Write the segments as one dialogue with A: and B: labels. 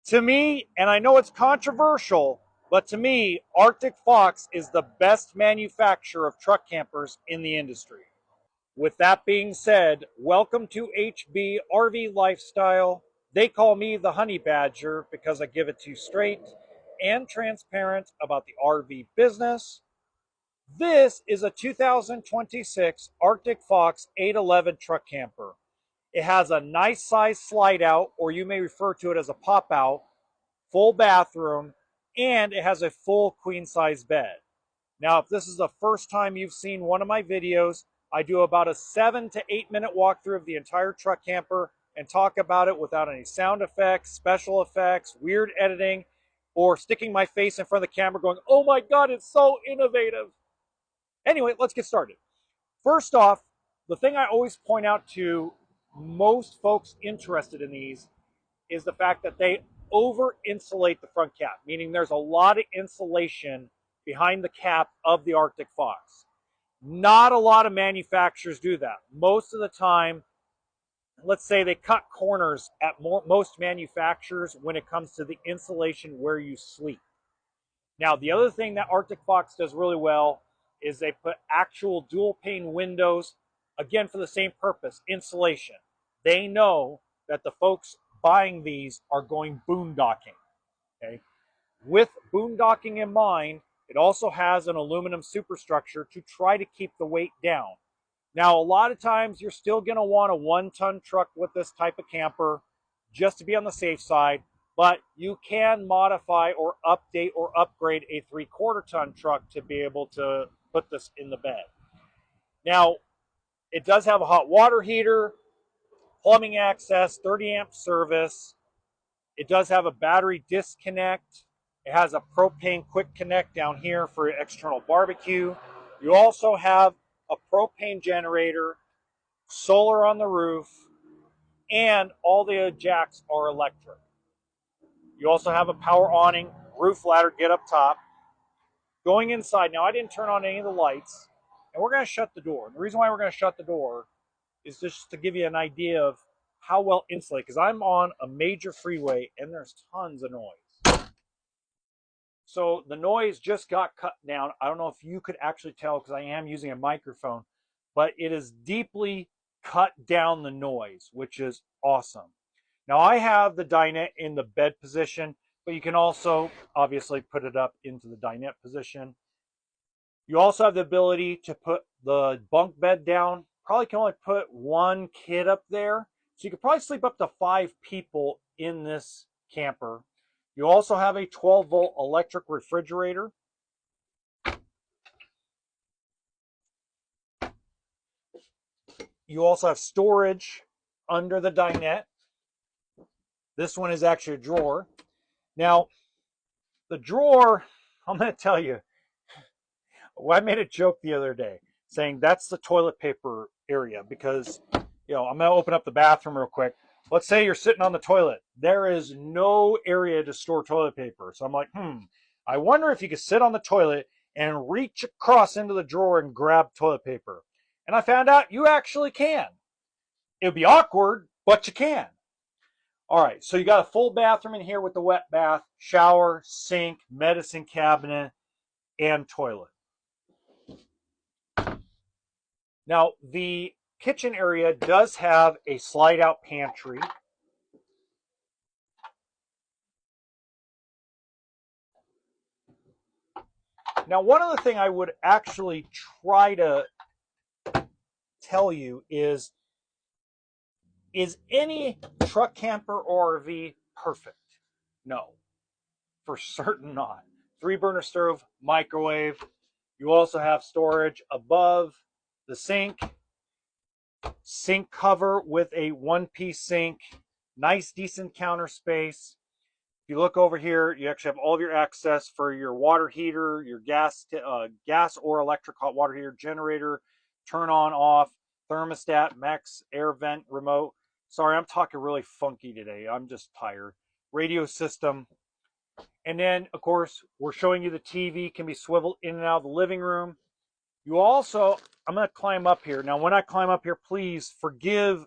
A: To me, and I know it's controversial, but to me, Arctic Fox is the best manufacturer of truck campers in the industry. With that being said, welcome to HB RV Lifestyle. They call me the Honey Badger because I give it to you straight and transparent about the RV business. This is a 2026 Arctic Fox 811 truck camper. It has a nice size slide out, or you may refer to it as a pop out, full bathroom, and it has a full queen size bed. Now, if this is the first time you've seen one of my videos, I do about a 7 to 8 minute walkthrough of the entire truck camper and talk about it without any sound effects, special effects, weird editing, or sticking my face in front of the camera going, oh my God, it's so innovative. Anyway, let's get started. First off, the thing I always point out to most folks interested in these is the fact that they over insulate the front cap, meaning there's a lot of insulation behind the cap of the Arctic Fox. Not a lot of manufacturers do that. Most of the time, let's say they cut corners at most manufacturers when it comes to the insulation where you sleep. Now, the other thing that Arctic Fox does really well is they put actual dual pane windows, again, for the same purpose, insulation. They know that the folks buying these are going boondocking. Okay? With boondocking in mind, it also has an aluminum superstructure to try to keep the weight down. Now, a lot of times you're still going to want a 1-ton truck with this type of camper just to be on the safe side, but you can modify or update or upgrade a 3/4-ton truck to be able to put this in the bed. Now, it does have a hot water heater, plumbing access, 30 amp service. It does have a battery disconnect. It has a propane quick connect down here for external barbecue. You also have a propane generator, solar on the roof, and all the jacks are electric. You also have a power awning, roof ladder, get up top. Going inside, now I didn't turn on any of the lights, and we're going to shut the door. And the reason why we're going to shut the door is just to give you an idea of how well insulated, because I'm on a major freeway and there's tons of noise. So the noise just got cut down. I don't know if you could actually tell because I am using a microphone, but it is deeply cut down the noise, which is awesome. Now I have the dinette in the bed position, but you can also obviously put it up into the dinette position. You also have the ability to put the bunk bed down. Probably can only put one kid up there. So you could probably sleep up to 5 people in this camper. You also have a 12-volt electric refrigerator. You also have storage under the dinette. This one is actually a drawer. Now, the drawer, I'm going to tell you, I made a joke the other day saying that's the toilet paper area because, I'm going to open up the bathroom real quick. Let's say you're sitting on the toilet. There is no area to store toilet paper. So I'm like, I wonder if you could sit on the toilet and reach across into the drawer and grab toilet paper. And I found out you actually can. It would be awkward, but you can. All right, so you got a full bathroom in here with the wet bath, shower, sink, medicine cabinet, and toilet. Now, the kitchen area does have a slide-out pantry. Now, one other thing I would actually try to tell you is any truck, camper, or RV perfect? No, for certain not. 3-burner stove, microwave. You also have storage above the sink cover with a 1-piece sink, nice decent counter space. If you look over here, you actually have all of your access for your water heater, your gas or electric hot water heater, generator, turn on, off, thermostat, max air vent, remote. Sorry, I'm talking really funky today. I'm just tired. Radio system. And then, of course, we're showing you the TV can be swiveled in and out of the living room. You also, I'm going to climb up here. Now, when I climb up here, please forgive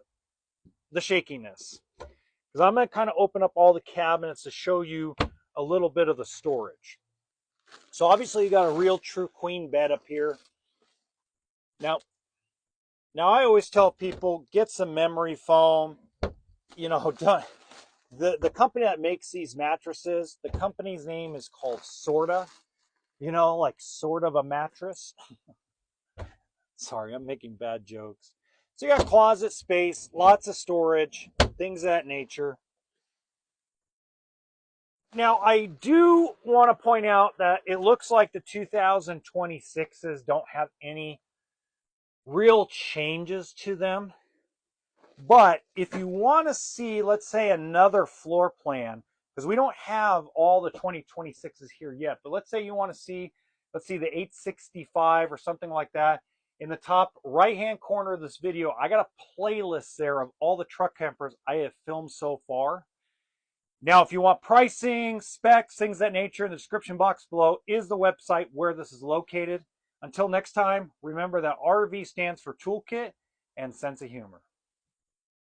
A: the shakiness. Because because I'm going to kind of open up all the cabinets to show you a little bit of the storage. So obviously you got a real true queen bed up here. Now I always tell people, get some memory foam. You know, the company that makes these mattresses, the company's name is called Sorta. You know, like sort of a mattress. Sorry, I'm making bad jokes. So you got closet space, lots of storage, things of that nature. Now, I do want to point out that it looks like the 2026s don't have any real changes to them. But if you want to see, let's say, another floor plan, because we don't have all the 2026s here yet, but let's say you want to see, let's see, the 865 or something like that. In the top right-hand corner of this video, I got a playlist there of all the truck campers I have filmed so far. Now, if you want pricing, specs, things of that nature, in the description box below is the website where this is located. Until next time, remember that RV stands for toolkit and sense of humor.